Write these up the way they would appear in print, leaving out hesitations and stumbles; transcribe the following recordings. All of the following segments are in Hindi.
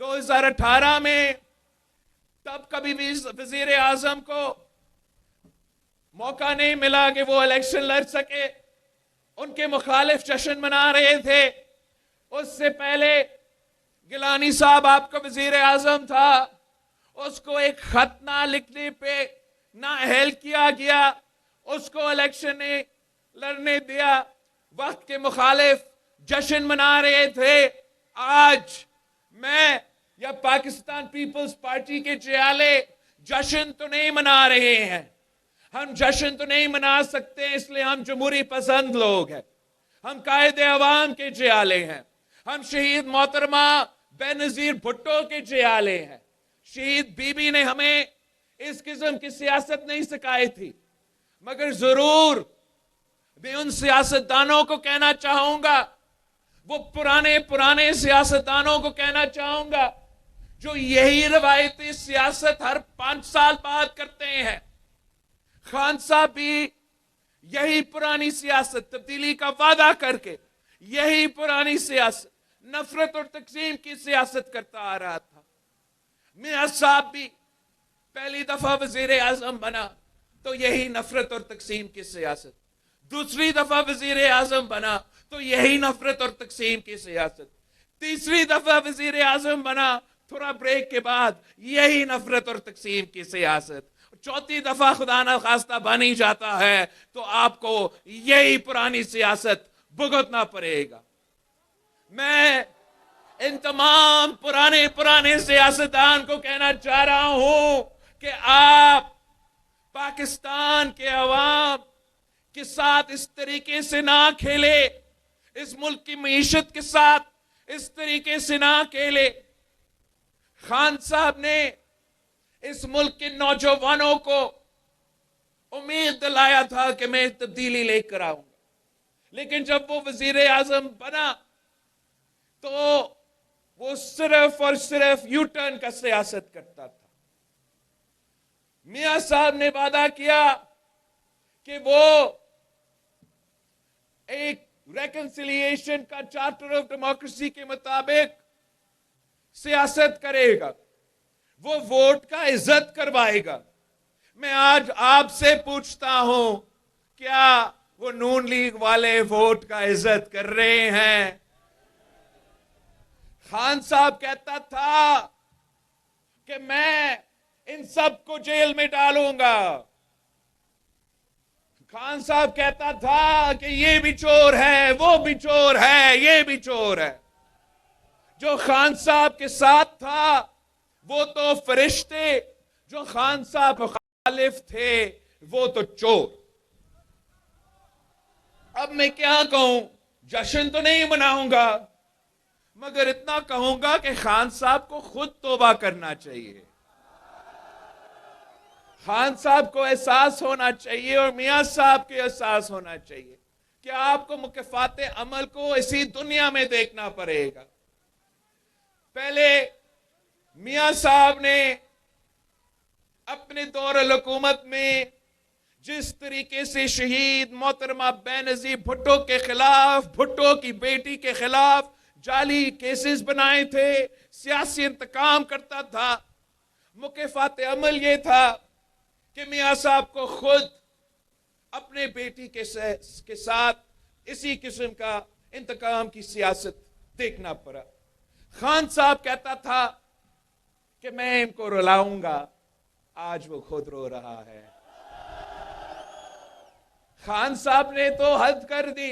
2018 में तब कभी भी वजीर आजम को मौका नहीं मिला कि वो इलेक्शन लड़ सके। उनके मुखालिफ जश्न मना रहे थे। उससे पहले गिलानी साहब आपका वजीर आजम था, उसको एक खत ना लिखने पे ना अहल किया गया, उसको इलेक्शन ने लड़ने दिया। वक्त के मुखालिफ जश्न मना रहे थे। आज मैं या पाकिस्तान पीपल्स पार्टी के जियाले जश्न तो नहीं मना रहे हैं। हम जश्न तो नहीं मना सकते, इसलिए हम जमहूरी पसंद लोग हैं। हम कायदे अवाम के जियाले हैं। हम शहीद मोहतरमा बेनजीर भुट्टो के जियाले हैं। शहीद बीबी ने हमें इस किस्म की सियासत नहीं सिखाई थी, मगर जरूर मैं उन सियासतदानों को कहना चाहूंगा, वो पुराने सियासतदानों को कहना चाहूंगा जो यही रवायती सियासत हर 5 साल बाद करते हैं। खान साहब भी यही पुरानी सियासत, तब्दीली का वादा करके यही पुरानी सियासत, नफरत और तकसीम की सियासत करता आ रहा था। मियां साहब भी पहली दफा वजीर आजम बना तो यही नफरत और तकसीम की सियासत, दूसरी दफा वजीर आजम बना तो यही नफरत और तकसीम की सियासत, तीसरी दफा वजीर आजम बना थोड़ा ब्रेक के बाद यही नफरत और तकसीम की सियासत, चौथी दफा खुदा ना खास्ता बन ही जाता है तो आपको यही पुरानी सियासत भुगतना पड़ेगा। मैं इन तमाम पुराने सियासतदान को कहना चाह रहा हूं कि आप पाकिस्तान के अवाम के साथ इस तरीके से ना खेले, इस मुल्क की मईशत के साथ इस तरीके से ना खेले। खान साहब ने इस मुल्क के नौजवानों को उम्मीद दिलाया था कि मैं तब्दीली लेकर आऊंगा, लेकिन जब वो वजीर आजम बना तो वो सिर्फ और सिर्फ यू टर्न का सियासत करता था। मियां साहब ने वादा किया कि वो एक रेकंसिलिएशन का चार्टर ऑफ डेमोक्रेसी के मुताबिक सियासत करेगा, वो वोट का इज्जत करवाएगा। मैं आज आपसे पूछता हूं, क्या वो नून लीग वाले वोट का इज्जत कर रहे हैं? खान साहब कहता था कि मैं इन सबको जेल में डालूंगा। खान साहब कहता था कि ये भी चोर है, वो भी चोर है, ये भी चोर है। जो खान साहब के साथ था वो तो फरिश्ते, जो खान साहब मुखालिफ थे वो तो चोर। अब मैं क्या कहूं, जश्न तो नहीं मनाऊंगा, मगर इतना कहूंगा कि खान साहब को खुद तौबा करना चाहिए। खान साहब को एहसास होना चाहिए और मियां साहब को एहसास होना चाहिए कि आपको मुकफ़ात अमल को इसी दुनिया में देखना पड़ेगा। पहले मियां साहब ने अपने दौर हुकूमत में जिस तरीके से शहीद मोहतरमा बेनजीर भुट्टो के खिलाफ, भुट्टो की बेटी के खिलाफ जाली केसेस बनाए थे, सियासी इंतकाम करता था, मुकफ़ात अमल ये था कि मियां साहब को खुद अपने बेटी के साथ इसी किस्म का इंतकाम की सियासत देखना पड़ा। खान साहब कहता था कि मैं इनको रुलाऊंगा, आज वो खुद रो रहा है। खान साहब ने तो हद कर दी,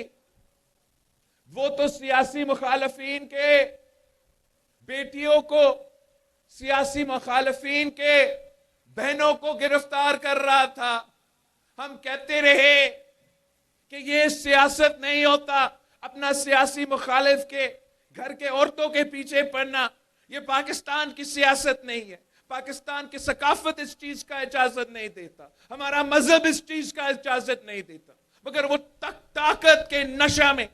वो तो सियासी मुखालफीन के बेटियों को, सियासी मुखालफीन के बहनों को गिरफ्तार कर रहा था। हम कहते रहे कि ये सियासत नहीं होता, अपना सियासी मुखालिफ के घर के औरतों के पीछे पड़ना, ये पाकिस्तान की सियासत नहीं है। पाकिस्तान की सकाफत इस चीज का इजाजत नहीं देता, हमारा मजहब इस चीज का इजाजत नहीं देता, मगर वो ताकत के नशा में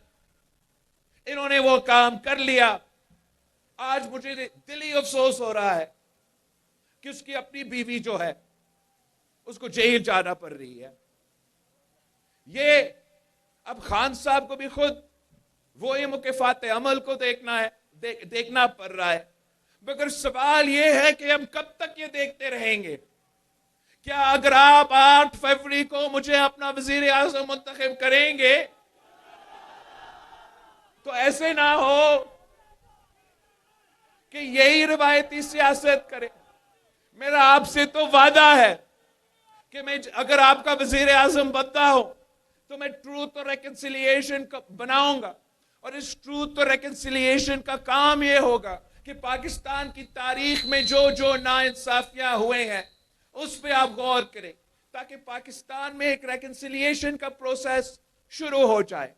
इन्होंने वो काम कर लिया। आज मुझे दिली अफसोस हो रहा है कि उसकी अपनी बीवी जो है उसको जेल जाना पड़ रही है। ये अब खान साहब को भी खुद वो ये मुकफ़ात अमल को देखना पड़ रहा है। मगर सवाल यह है कि हम कब तक ये देखते रहेंगे? क्या अगर आप 8 फरवरी को मुझे अपना वजीर आजम मुंतखब करेंगे तो ऐसे ना हो कि यही रिवायती सियासत करे। मेरा आपसे तो वादा है कि मैं अगर आपका वजीर आजम बनता हूं तो मैं ट्रूथ और रेकन्सिलिएशन बनाऊंगा, और इस ट्रूथ और रेकन्सिलिएशन का काम यह होगा कि पाकिस्तान की तारीख में जो जो नाइंसाफियां हुए हैं उस पर आप गौर करें, ताकि पाकिस्तान में एक रेकन्सिलिएशन का प्रोसेस शुरू हो जाए।